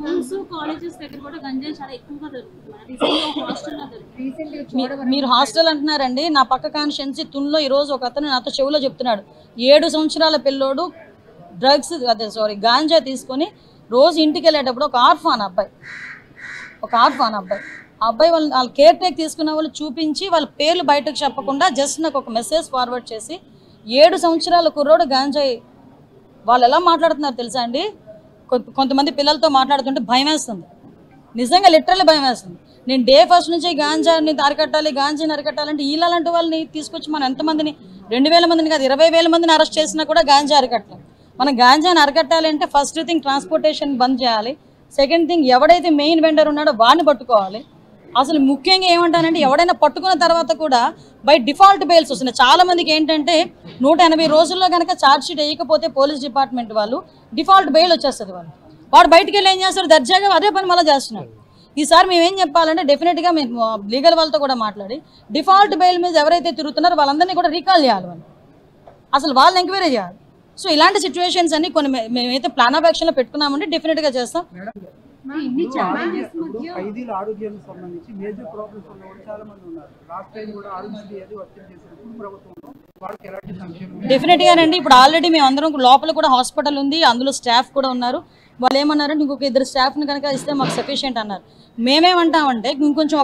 Schools colleges దగ్గర కూడా గంజాయి చాలా ఎక్కువగా దొరుకుతుంది. మీరు హాస్టల్ అంటున్నారండి. నా పక్క కాన్స్టిట్యున్సీ తున్లో ఈరోజు ఒక అతను నాతో చెవులో చెప్తున్నాడు, 7 సంవత్సరాల పిల్లోడు డ్రగ్స్ గాంజా తీసుకొని రోజు ఇంటికి వెళ్ళేటప్పుడు ఒక ఆర్ఫాన్ అబ్బాయి ఆ అబ్బాయి వాళ్ళ కేర్ టేక్ తీసుకున్న వాళ్ళు చూపించి వాళ్ళ పేర్లు బయటకు చెప్పకుండా జస్ట్ నాకు ఒక మెసేజ్ ఫార్వర్డ్ చేసి 7 సంవత్సరాల కుర్రోడు గాంజాయి వాళ్ళు ఎలా మాట్లాడుతున్నారు తెలుసా అండి? కొంతమంది పిల్లలతో మాట్లాడుతుంటే భయం వేస్తుంది, నిజంగా లిటరల్లీ భయం వేస్తుంది. నేను డే ఫస్ట్ నుంచి గాంజాని అరికట్టాలంటే ఇలాంటి వాళ్ళని తీసుకొచ్చి మనం ఎంతమందిని 2000 మందిని కాదు 20,000 మందిని అరెస్ట్ చేసినా కూడా గాంజా అరికట్టలేం. మనం గాంజాని అరికట్టాలంటే ఫస్ట్ థింగ్ ట్రాన్స్పోర్టేషన్ బంద్ చేయాలి. సెకండ్ థింగ్ ఎవడైతే మెయిన్ వెండర్ ఉన్నాడో వాడిని పట్టుకోవాలి. అసలు ముఖ్యంగా ఏమంటానంటే ఎవడైనా పట్టుకున్న తర్వాత కూడా బై డిఫాల్ట్ బెయిల్స్ వస్తున్నాయి. చాలా మందికి ఏంటంటే 180 రోజుల్లో కనుక ఛార్జ్ షీట్ వేయకపోతే పోలీస్ డిపార్ట్మెంట్ వాళ్ళు డిఫాల్ట్ బెయిల్ వచ్చేస్తుంది. వాడు బయటకు వెళ్ళి ఏం చేస్తారు, దర్జాగా అదే పని మళ్ళీ చేస్తున్నారు. ఈసారి మేము ఏం చెప్పాలంటే డెఫినెట్గా మేము లీగల్ వాళ్ళతో కూడా మాట్లాడి డిఫాల్ట్ బెయిల్ మీద ఎవరైతే తిరుగుతున్నారో వాళ్ళందరినీ కూడా రీకాల్ చేయాలి, వాళ్ళు అసలు వాళ్ళని ఎంక్వైరీ చేయాలి. సో ఇలాంటి సిచ్యువేషన్స్ అన్ని కొన్ని మేమైతే ప్లాన్ ఆఫ్ యాక్షన్లో పెట్టుకున్నామంటే డెఫినెట్గా చేస్తాం. ఖైదీల ఆరోగ్యానికి సంబంధించి మేజర్ ప్రాబ్లమ్స్ ఉన్న వాళ్ళు చాలా మంది ఉన్నారు. లాస్ట్ టైం కూడా ఆరోగ్యశ్రీ అది వర్తింపు చేసినప్పుడు ప్రభుత్వంలో వాళ్ళకి ఎలాంటి సంక్షేమం? డెఫినెట్గానండి. ఇప్పుడు ఆల్రెడీ మేము అందరం లోపల కూడా హాస్పిటల్ ఉంది, అందులో స్టాఫ్ కూడా ఉన్నారు. వాళ్ళు ఏమన్నారంటే ఇంకొక 2 స్టాఫ్ని కనుక ఇస్తే మాకు సఫిషియెంట్ అన్నారు. మేమేమంటామంటే ఇంకొంచెం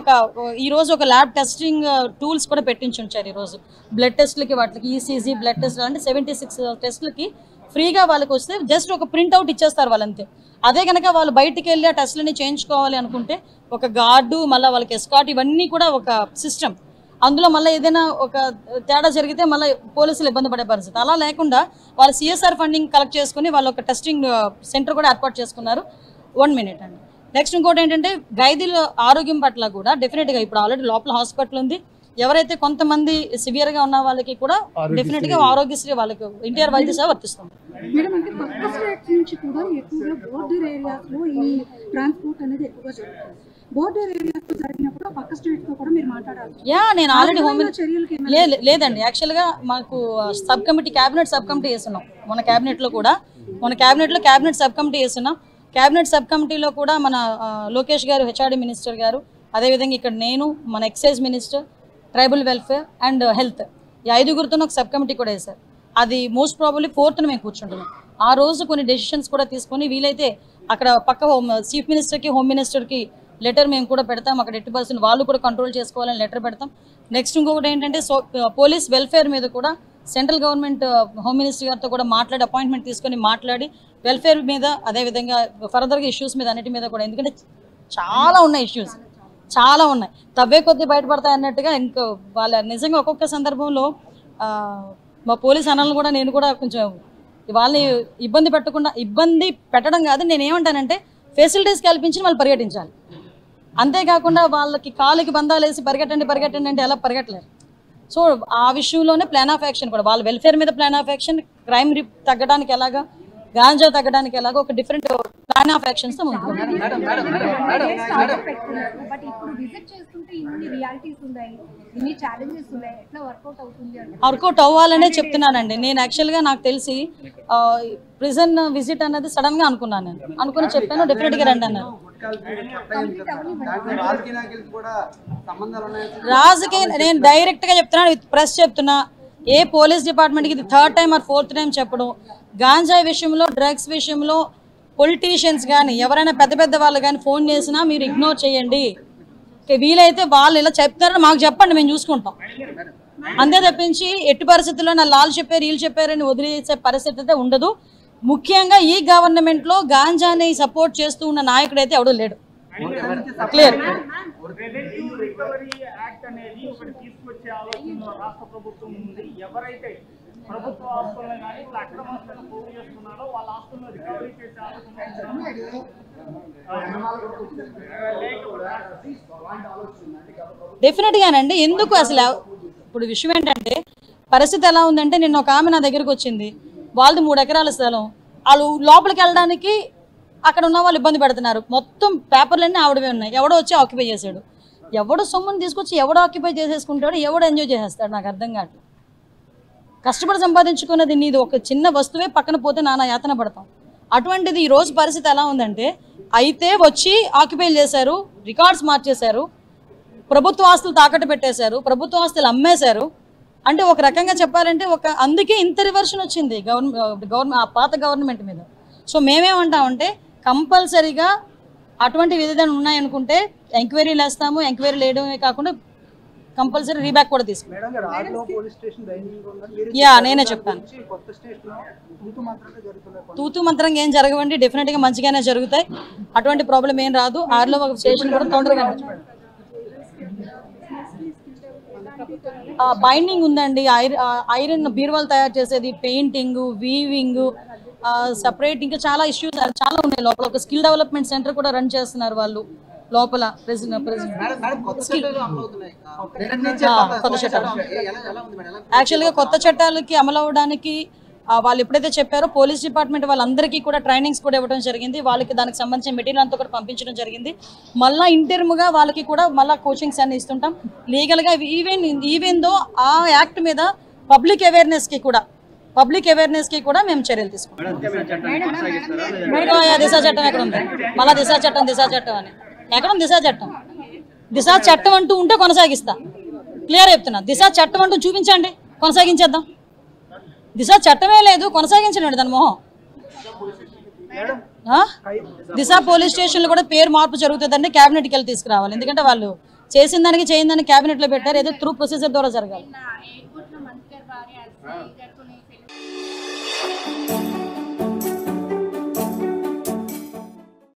ఈరోజు ఒక ల్యాబ్ టెస్టింగ్ టూల్స్ కూడా పెట్టించి ఉంచారు. ఈరోజు బ్లడ్ టెస్ట్లకి వాటికి ఈసీజీ బ్లడ్ టెస్ట్ అంటే 76 టెస్ట్లకి ఫ్రీగా వాళ్ళకి వస్తే జస్ట్ ఒక ప్రింట్అవుట్ ఇచ్చేస్తారు వాళ్ళంతే. అదే కనుక వాళ్ళు బయటికి వెళ్ళి ఆ టెస్ట్లని చేయించుకోవాలి అనుకుంటే ఒక గార్డు మళ్ళీ వాళ్ళకి ఎస్కాట్ ఇవన్నీ కూడా ఒక సిస్టమ్. అందులో మళ్ళీ ఏదైనా ఒక తేడా జరిగితే మళ్ళీ పోలీసులు ఇబ్బంది పడే పరిస్థితి. అలా లేకుండా వాళ్ళు సిఎస్ఆర్ ఫండింగ్ కలెక్ట్ చేసుకుని వాళ్ళు ఒక టెస్టింగ్ సెంటర్ కూడా ఏర్పాటు చేసుకున్నారు. 1 మినిట్ అండి. నెక్స్ట్ ఇంకోటి ఏంటంటే ఖైదీల ఆరోగ్యం పట్ల కూడా డెఫినెట్గా ఇప్పుడు ఆల్రెడీ లోపల హాస్పిటల్ ఉంది. ఎవరైతే కొంతమంది సివియర్గా ఉన్న వాళ్ళకి కూడా డెఫినెట్గా ఆరోగ్యశ్రీ వాళ్ళకి ఎన్టీఆర్ వైద్య సేవ వర్తిస్తుంది. మేడం అంటే పక్క స్టేట్స్ నుంచి కూడా ఎక్కువగా బోర్డర్ ఏరియాస్లో ఈ ట్రాన్స్పోర్ట్ అనేది ఎక్కువగా జరుగుతుంది. బోర్డర్ ఏరియాస్లో జరిగినప్పుడు పక్క స్టేట్స్తో కూడా మీరు మాట్లాడాలి. నేను ఆల్రెడీ లేదండి. యాక్చువల్గా మాకు sub committee cabinet sub committee వేస్తున్నాం. మన క్యాబినెట్లో క్యాబినెట్ సబ్ కమిటీ వేస్తున్నాం. క్యాబినెట్ సబ్ కమిటీలో కూడా మన లోకేష్ గారు హెచ్ఆర్డీ మినిస్టర్ గారు, అదేవిధంగా ఇక్కడ నేను, మన excise minister, tribal welfare and health ఈ 5గురితో ఒక సబ్ కమిటీ కూడా వేశారు. అది మోస్ట్ ప్రాబబ్లీ 4th మేము కూర్చుంటున్నాం. ఆ రోజు కొన్ని డెసిషన్స్ కూడా తీసుకొని వీలైతే అక్కడ పక్క చీఫ్ మినిస్టర్కి హోమ్ మినిస్టర్కి లెటర్ మేము కూడా పెడతాం. అక్కడ 80% వాళ్ళు కూడా కంట్రోల్ చేసుకోవాలని లెటర్ పెడతాం. నెక్స్ట్ ఇంకొకటి ఏంటంటే పోలీస్ వెల్ఫేర్ మీద కూడా సెంట్రల్ గవర్నమెంట్ హోమ్ మినిస్టర్ గారితో కూడా మాట్లాడి అపాయింట్మెంట్ తీసుకొని మాట్లాడి వెల్ఫేర్ మీద అదేవిధంగా ఫర్దర్గా ఇష్యూస్ మీద అన్నిటి మీద కూడా, ఎందుకంటే చాలా ఉన్నాయి ఇష్యూస్, చాలా ఉన్నాయి, తవ్వే కొద్దీ బయటపడతాయి అన్నట్టుగా. ఇంకా వాళ్ళ నిజంగా ఒక్కొక్క సందర్భంలో మా పోలీస్ అన్నలను కూడా నేను కూడా కొంచెం వాళ్ళని ఇబ్బంది పెట్టడం కాదు, నేను ఏమంటానంటే ఫెసిలిటీస్ కల్పించి వాళ్ళు పరిగెట్టించాలి. అంతేకాకుండా వాళ్ళకి కాలుకి బంధాలు వేసి పరిగెట్టండి అంటే ఎలా పరిగెట్టలేరు. సో ఆ విషయంలోనే ప్లాన్ ఆఫ్ యాక్షన్ కూడా వాళ్ళ వెల్ఫేర్ మీద ప్లాన్ ఆఫ్ యాక్షన్, క్రైమ్ తగ్గడానికి ఎలాగా, గాంజా తగ్గడానికి ఎలాగో ఒక డిఫరెంట్ ప్లాన్ ఆఫ్ యాక్షన్స్ తో ముందుకు. వర్కౌట్ అవ్వాలనే చెప్తున్నానండి నేను. యాక్చువల్గా నాకు తెలిసి ప్రిజన్ విజిట్ అనేది సడన్ గా అనుకున్నాను. నేను అనుకుని చెప్పాను డెఫినెట్ గా రండి అన్నారు. రాజకీయ నేను డైరెక్ట్ గా చెప్తున్నాను, విత్ ప్రెస్ చెప్తున్నా, ఏ పోలీస్ డిపార్ట్మెంట్కి ఇది 3rd time are 4th time చెప్పడం. గాంజా విషయంలో, డ్రగ్స్ విషయంలో పొలిటీషియన్స్ కానీ ఎవరైనా పెద్ద వాళ్ళు కానీ ఫోన్ చేసినా మీరు ఇగ్నోర్ చేయండి. వీలైతే వాళ్ళు ఇలా చెప్తారని మాకు చెప్పండి, మేము చూసుకుంటాం. అంతే తప్పించి ఎట్టి పరిస్థితుల్లో నా లాల్ చెప్పారు వీళ్ళు చెప్పారని వదిలేసే పరిస్థితి అయితే ఉండదు. ముఖ్యంగా ఈ గవర్నమెంట్లో గాంజాని సపోర్ట్ చేస్తూ ఉన్న నాయకుడు అయితే ఎవడూ లేడు. క్లియర్. డెఫినెట్గానండి. ఎందుకు అసలు ఇప్పుడు విషయం ఏంటంటే పరిస్థితి ఎలా ఉందంటే, నిన్న ఒక ఆమె నా దగ్గరకు వచ్చింది, వాళ్ళది 3 ఎకరాల స్థలం, వాళ్ళు లోపలికి వెళ్ళడానికి అక్కడ ఉన్న వాళ్ళు ఇబ్బంది పెడుతున్నారు. మొత్తం పేపర్లన్నీ ఆవిడవే ఉన్నాయి. ఎవడో వచ్చి ఆక్యుపై చేశాడు. ఎవడో సొమ్ముని తీసుకొచ్చి ఎవడో ఆక్యుపై చేసేసుకుంటాడు, ఎవడో ఎంజాయ్ చేసేస్తాడు, నాకు అర్థం కావట్లేదు. కష్టపడి సంపాదించుకున్నది నీది ఒక చిన్న వస్తువే పక్కన పోతే నానా యాతన పడతాం. అటువంటిది ఈరోజు పరిస్థితి ఎలా ఉందంటే అయితే వచ్చి ఆక్యుపై చేశారు, రికార్డ్స్ మార్చేశారు, ప్రభుత్వ ఆస్తులు తాకట్టు పెట్టేశారు, ప్రభుత్వ ఆస్తులు అమ్మేశారు. అంటే ఒక రకంగా చెప్పాలంటే అందుకే ఇంత రివర్షన్ వచ్చింది గవర్నమెంట్ ఆ పాత గవర్నమెంట్ మీద. సో మేమేమంటామంటే కంపల్సరీగా అటువంటి విధానం ఉన్నాయనుకుంటే ఎంక్వైరీలు వేస్తాము. ఎంక్వైరీలు వేయడమే కాకుండా కంపల్సరీ రీబ్యాక్ కూడా తీసుకుంటాం. నేనే చెప్పాను, తూతు మంత్రంగా ఏం జరగవండి, డెఫినెట్గా మంచిగానే జరుగుతాయి, అటువంటి ప్రాబ్లం ఏం రాదు. ఆర్లో ఒక స్టేషన్ కూడా తొందరగా బైండింగ్ ఉందండి, ఐరన్ బీరువాలు తయారు చేసేది, పెయింటింగ్, వీవింగ్, సపరేట్ ఇంకా చాలా ఇష్యూస్ చాలా ఉన్నాయి లోపల. ఒక స్కిల్ డెవలప్మెంట్ సెంటర్ కూడా రన్ చేస్తున్నారు వాళ్ళు లోపల. యాక్చువల్గా కొత్త చట్టాలకి అమలు అవ్వడానికి వాళ్ళు ఎప్పుడైతే చెప్పారో పోలీస్ డిపార్ట్మెంట్ వాళ్ళందరికీ కూడా ట్రైనింగ్స్ కూడా ఇవ్వడం జరిగింది. వాళ్ళకి దానికి సంబంధించిన మెటీరియల్ అంతా కూడా పంపించడం జరిగింది. మళ్ళీ ఇంటర్మ్గా వాళ్ళకి కూడా మళ్ళీ కోచింగ్స్ అన్ని ఇస్తుంటాం లీగల్గా. ఈవెన్ దో ఆ యాక్ట్ మీద పబ్లిక్ అవేర్నెస్కి కూడా మేము చర్యలు తీసుకుంటాం. దిశా చట్టం ఎక్కడ ఉంది? మళ్ళీ దిశా చట్టం అని ఎక్కడ ఉంది? దిశా చట్టం అంటూ ఉంటే కొనసాగిస్తా. క్లియర్ చెప్తున్నా, దిశా చట్టం అంటూ చూపించండి, కొనసాగించేద్దాం. దిశా చట్టమే లేదు, కొనసాగించండి దాని మొహం. దిశా పోలీస్ స్టేషన్లో కూడా పేరు మార్పు జరుగుతుందండి, క్యాబినెట్కి వెళ్ళి తీసుకురావాలి. ఎందుకంటే వాళ్ళు చేసిన దానికి చేయని దానికి క్యాబినెట్లో పెట్టారు, ఏదో త్రూ ప్రొసీజర్ ద్వారా జరగాలి.